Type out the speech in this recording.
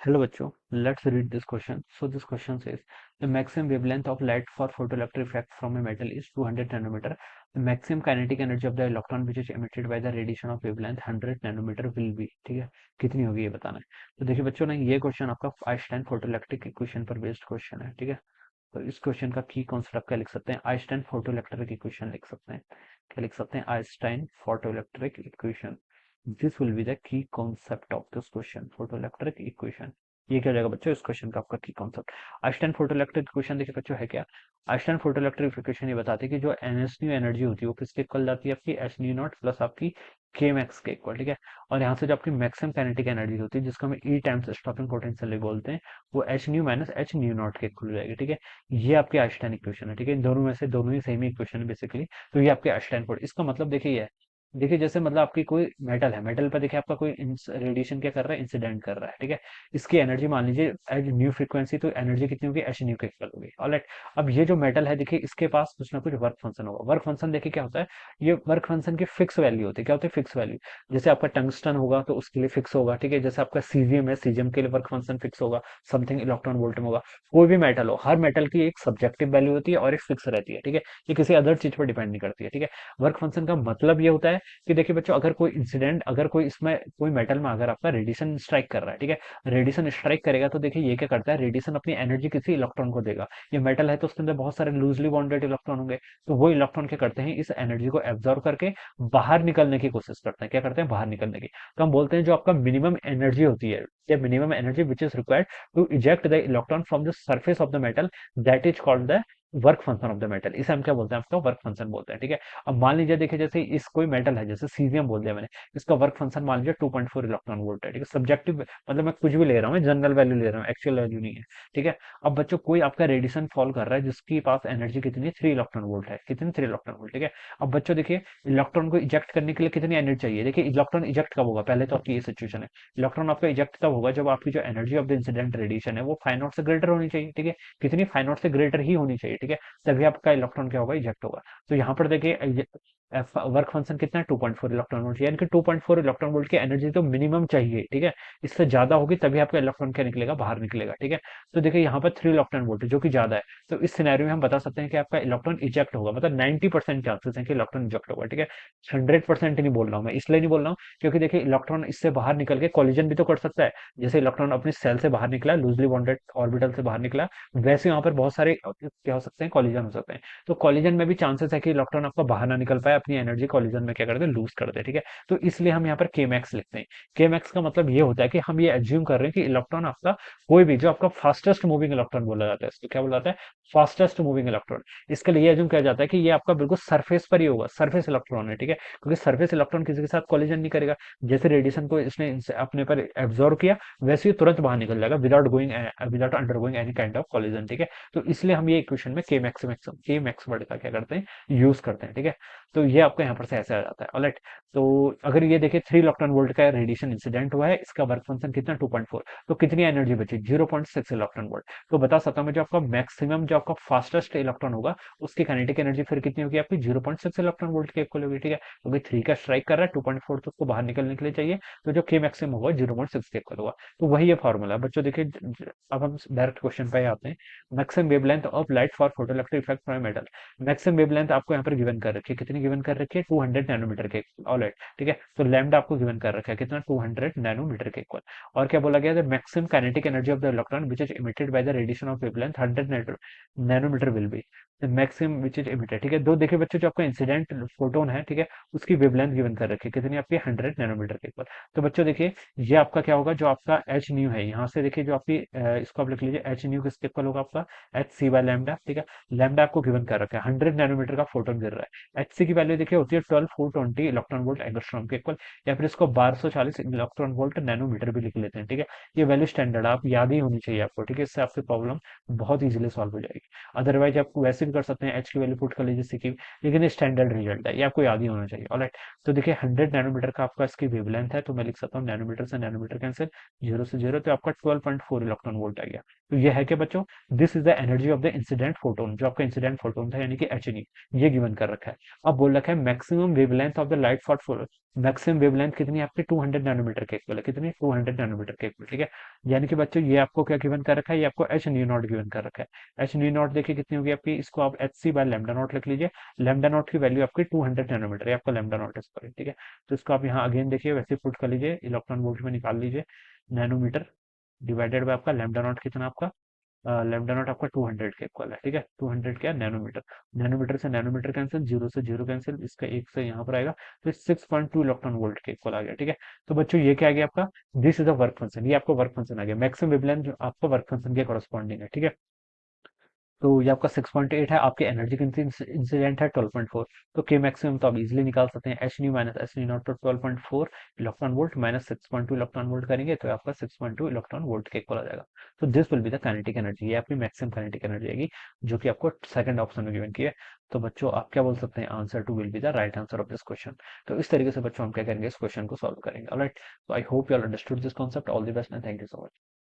Hello बच्चों, let's read this question. So this question says the maximum wavelength of light for photoelectric effect from a metal is 200 nanometer. The maximum kinetic energy of the electron which is emitted by the radiation of wavelength 100 nanometer will be. ठीक है, कितनी होगी ये बताना है। तो देखिए बच्चों ने ये क्वेश्चन आपका आइंस्टाइन फोटोइलेक्ट्रिक इक्वेशन पर बेस्ड क्वेश्चन है। ठीक है, तो इस क्वेश्चन का की कॉन्सेप्ट क्या लिख सकते हैं, आइंस्टाइन फोटोइलेक्ट्रिक इक्वेशन लिख सकते हैं। क्या लिख सकते हैं, Einstein photoelectric equation. This will be the key concept of this question, photoelectric equation. ये क्या हो जाएगा बच्चों इस क्वेश्चन का आपका की कॉन्सेप्ट। आइंस्टाइन फोटोइलेक्ट्रिक इक्वेशन देखिए बच्चों है क्या, आइंस्टाइन फोटोइलेक्ट्रिक इक्वेशन ये बताती है कि जो एनएस न्यू एनर्जी होती है वो किसके इक्वल जाती है, आपकी एच न्यू नॉट प्लस आपकी के मैक्स के इक्वल। ठीक है, और यहाँ से जो आपकी मैक्सिमम काइनेटिक एनर्जी होती है जिसको हम ई टाइम्स स्टॉपिंग पोटेंशियल बोलते हैं, वो H new minus H new not के इक्वल हो जाएगी। ठीक है, ये आपकी आइंस्टाइन इक्वेशन है। ठीक है, इन दोनों में से दोनों ही सेम इक्वेशन है बेसिकली। तो ये आपके आइंस्टाइन फोटो, इसका मतलब देखिए ये है, देखिए जैसे मतलब आपकी कोई मेटल है, मेटल पर देखिए आपका कोई रेडिएशन क्या कर रहा है, इंसिडेंट कर रहा है। ठीक है, इसकी एनर्जी मान लीजिए एज न्यू फ्रीक्वेंसी, तो एनर्जी कितनी होगी, एच न्यू के इक्वल होगी। ऑलराइट, अब ये जो मेटल है देखिए इसके पास कुछ ना कुछ वर्क फंक्शन होगा। वर्क फंक्शन देखिए क्या होता है, ये वर्क फंक्शन की फिक्स वैल्यू होती है। क्या होती है, फिक्स वैल्यू। जैसे आपका टंगस्टन होगा तो उसके लिए फिक्स होगा। ठीक है, जैसे आपका सीजियम है, सीजियम के लिए वर्क फंक्शन फिक्स होगा, समथिंग इलेक्ट्रॉन वोल्ट में होगा। कोई भी मेटल हो, हर मेटल की एक सब्जेक्टिव वैल्यू होती है और एक फिक्स रहती है। ठीक है, ये किसी अदर चीज पर डिपेंड नहीं करती है। ठीक है, वर्क फंक्शन का मतलब ये होता है कि देखिए बच्चों, अगर कोई इंसिडेंट, अगर कोई इसमें कोई मेटल में अगर आपका रेडिएशन स्ट्राइक कर रहा है, ठीक है, रेडिएशन स्ट्राइक करेगा तो देखिए ये क्या करता है, रेडिएशन अपनी एनर्जी किसी इलेक्ट्रॉन को देगा। ये मेटल है तो उसके अंदर बहुत सारे लूजली बॉन्डेड इलेक्ट्रॉन होंगे, तो वो इलेक्ट्रॉन क्या करते हैं, इस एनर्जी को एब्जॉर्व करके बाहर निकलने की कोशिश करते हैं। क्या करते हैं, बाहर निकलने की। तो हम बोलते हैं जो आपका मिनिमम एनर्जी होती है, या minimum energy which is required to eject the electron from the surface of the metal, that is called the work function of the metal. इसे हम क्या बोलते हैं, आपका वर्क फंक्शन बोलते हैं। ठीक है, अब मान लीजिए देखिए जैसे इस कोई मेटल है, जैसे सीजियम बोल दिया मैंने, इसका वर्क फंक्शन मान लीजिए 2.4 इलेक्ट्रॉन वोल्ट है। ठीक है, सब्जेक्टिव मतलब मैं कुछ भी ले रहा हूँ, जनरल वैल्यू ले रहा हूँ, एक्चुअल वैल्यू नहीं है। ठीक है, अब बच्चों कोई आपका रेडिएशन फॉल कर रहा है जिसकी पास एनर्जी कितनी है, 3 इलेक्ट्रॉन वोल्ट है। कितनी, 3 इलेक्ट्रॉन वोल्ट। ठीक है, अब बच्चों देखिए इलेक्ट्रॉन को इजेक्ट करने के लिए कितनी एनर्जी चाहिए। देखिए इलेक्ट्रॉन इजेक्ट कब होगा, पहले तो आपकी ये सिचुएशन है, इलेक्ट्रॉन आपका इजेक्ट तब होगा जब आपकी जो energy of the incident radiation है वो 5 नॉट से ग्रेटर होनी चाहिए। ठीक है, कितनी, 5 नॉट से ग्रेटर ही होनी चाहिए। ठीक है, तभी आपका इलेक्ट्रॉन क्या होगा, इजेक्ट होगा। तो यहाँ पर देखिए वर्क फंक्शन कितना है, 2.4 इलेक्ट्रॉन वोल्ट, यानी कि 2.4 इलेक्ट्रॉन वोल्ट की एनर्जी तो मिनिमम चाहिए। ठीक है, इससे ज्यादा होगी तभी आपका इलेक्ट्रॉन क्या निकलेगा, बाहर निकलेगा। ठीक है, तो देखिए यहाँ पर 3 इलेक्ट्रॉन वोल्ट जो कि ज्यादा है, तो इस सिनेरियो में हम बता सकते हैं कि आपका इलेक्ट्रॉन इजेक्ट होगा, मतलब 90% चांसेस है कि इलेक्ट्रॉन इजेक्ट होगा। ठीक है, 100% नहीं बोल रहा हूँ मैं, इसलिए नहीं बोल रहा हूँ क्योंकि देखिए इलेक्ट्रॉन इससे बाहर निकल के कॉलिजन भी तो कर सकता है। जैसे इलेक्ट्रॉन अपनी सेल से बाहर निकला, लूजली बॉन्डेड ऑर्बिटल से बाहर निकला, वैसे यहाँ पर बहुत सारे क्या हो सकते हैं, कॉलिजन हो सकते हैं। तो कॉलिजन में भी चांसेस है कि इलेक्ट्रॉन आपका बाहर ना निकल पाए, अपनी एनर्जी कॉलिजन में क्या कर दे, लूज कर दे। ठीक है, तो इसलिए हम यहाँ पर के मैक्स लिखते हैं। के मैक्स का मतलब ये होता है कि हम ये एज्यूम कर रहे हैं कि इलेक्ट्रॉन आपका कोई भी जो आपका फास्टेस्ट मूविंग इलेक्ट्रॉन बोला जाता है, इसको क्या बोला जाता है, फास्टेस्ट मूविंग इलेक्ट्रॉन। इसके लिए एज्यूम किया जाता है कि ये आपका बिल्कुल सरफेस पर ही होगा, सरफेस इलेक्ट्रॉन है। ठीक है, क्योंकि सरफेस इलेक्ट्रॉन किसी के साथ कॉलिजन नहीं करेगा। जैसे रेडिएशन को इसने अपने पर एब्जॉर्व किया, वैसे ही तुरंत बाहर निकल जाएगा without undergoing any kind of collision. ठीक है, तो इसलिए हम ये इक्वेशन में के मैक्स वर्ड का क्या करते हैं, यूज करते हैं। ठीक है, तो ये आपको यहाँ पर से ऐसे आ जाता है। ऑलराइट, तो अगर ये देखिए 3 इलेक्ट्रॉन वोल्ट का रेडिएशन इंसिडेंट हुआ है, इसका वर्क फंक्शन कितना, 2.4, तो कितनी एनर्जी बची, 0.6 इलेक्ट्रॉन वोल्ट। तो बता सकता हूँ मैं जो आपका मैक्सिमम, जो आपका फास्टेस्ट इलेक्ट्रॉन होगा उसकी काइनेटिक एनर्जी फिर कितनी होगी, आपकी 0.6 इलेक्ट्रॉन वोल्ट के इक्वल होगी। ठीक है, क्योंकि 3 का स्ट्राइक कर रहा है, 2.4 तो उसको बाहर निकलने के लिए चाहिए, तो जो के मैक्सिमम होगा 0.6 के इक्वल होगा। तो वही ये फॉर्मूला है बच्चों। देखिए अब हम डायरेक्ट क्वेश्चन पे आते हैं। Maximum wavelength of light for photoelectric effect from metal. Maximum wavelength आपको यहाँ पर गिवन कर रखी है, कितनी गिवन कर रखी है, 200 नैनोमीटर के। ऑलराइट, ठीक है, तो लैम्डा आपको गिवन कर रखा है कितना, 200 नैनोमीटर के इक्वल। और क्या बोला गया है, maximum kinetic energy of the electron which is emitted by the radiation of wavelength 100 nanometer will be maximum which is emitted. ठीक है, दो देखिए बच्चों, जो आपका इंसिडेंट फोटोन है, ठीक है, उसकी वेवलेंथ गिवन कर रखी है कितनी, आपकी 100 नैनोमीटर के इक्वल। तो बच्चों देखिए ये आपका क्या होगा, जो आपका एच न्यू है, यहाँ से देखिए जो आपकी इसको आप लिख लीजिए, एच न्यू किसके इक्वल होगा, आपका एच सी बाय लैम्डा। ठीक है, लैम्डा आपको गिवन कर रखा है, 100 नैनोमीटर का फोटोन गिर रहा है। एच सी की वैल्यू देखिए होती है 12,420 इलेक्ट्रॉन वोल्ट एंगस्ट्रॉम के इक्वल, या फिर इसको 1240 इलेक्ट्रॉन वोल्ट नैनोमीटर भी लिख लेते हैं। ठीक है, ये वैल्यू स्टैंडर्ड आप याद ही होनी चाहिए आपको। ठीक है, इससे आपकी प्रॉब्लम बहुत इजीली सॉल्व हो जाएगी। अदरवाइज आप वैसे भी कर सकते हैं, एच की वैल्यू पुट कर लीजिए सी की, लेकिन ये स्टैंडर्ड रिजल्ट है, ये आपको याद ही होना चाहिए। ऑलराइट, तो देखिए 100 नैनोमीटर का आपका इसकी वेवलेंथ है, तो मैं लिख सकता हूँ नैनोमीटर से नैनोमीटर कैंसिल, 0 से 0, तो आपका 12.4 इलेक्ट्रॉन वोल्ट आ गया। तो ये है कि बच्चों, this is the energy of the incident photon, जो आपका इंसिडेंट फोटोन था यानी कि एच नी, ये गिवन कर रखा है। अब बोल रखा है maximum wavelength of the light for, maximum wavelength कितनी है आपकी, 200 नैनोमीटर के इक्वल है, कितनी, 200 नैनोमीटर के इक्वल, ठीक है। यानी कि बच्चों ये आपको क्या गिवन कर रखा है, ये आपको एच न्यू नॉट गिवन कर रखा है। एच न्यू नॉट देखिए कितनी होगी आपकी, इसको आप H C by lambda naught लिख लीजिए। लैम्डा नॉट की वैल्यू आपकी 200 नैनोमीटर है, आपका लैम्डा नॉट इसका, ठीक है। तो इसको आप यहाँ अगेन देखिए वैसे पुट कर लीजिए, इलेक्ट्रॉन वोल्ट में निकाल लीजिए, नैनोमीटर डिवाइडेड बाय आपका लैम्डा नॉट कितना आपका, लैम्डा नॉट आपका 200 के इक्वल है, ठीक है। 200 क्या, नैनोमीटर, नैनोमीटर से नैनोमीटर कैंसिल, जीरो से जीरो कैंसिल, इसका एक से यहाँ पर आएगा, तो 6.2 इलेक्ट्रॉन वोल्ट के इक्वल आ गया, ठीक है। तो बच्चों ये क्या आ गया आपका, this is a work function, ये आपका वर्क फंक्शन आ गया, मैक्सिमम वेवलेंथ जो आपका वर्क फंक्शन के कॉरस्पॉन्डिंग है, ठीक है। तो ये आपका 6.8 है, आपके एनर्जी इंसिडेंट है 12.4। तो के मैक्सिमम तो आप इजिली निकाल सकते हैं, H new minus H new not, तो 12.4 electron volt minus 6.2 electron volt करेंगे तो आपका 6.2 इलेक्ट्रॉन वोल्ट के इक्वल आ जाएगा। तो this will be the kinetic energy, ये आपकी मैक्सिमम काइनेटिक एनर्जी आएगी, जो कि आपको सेकंड ऑप्शन में गिवन की है। तो बच्चों आप क्या बोल सकते हैं, answer two will be the right answer of this question. तो इस तरीके से बच्चों हम क्या करेंगे, इस क्वेश्चन को सॉल्व करेंगे। ऑलराइट, तो I hope you all understood this concept. All the best and thank you so much.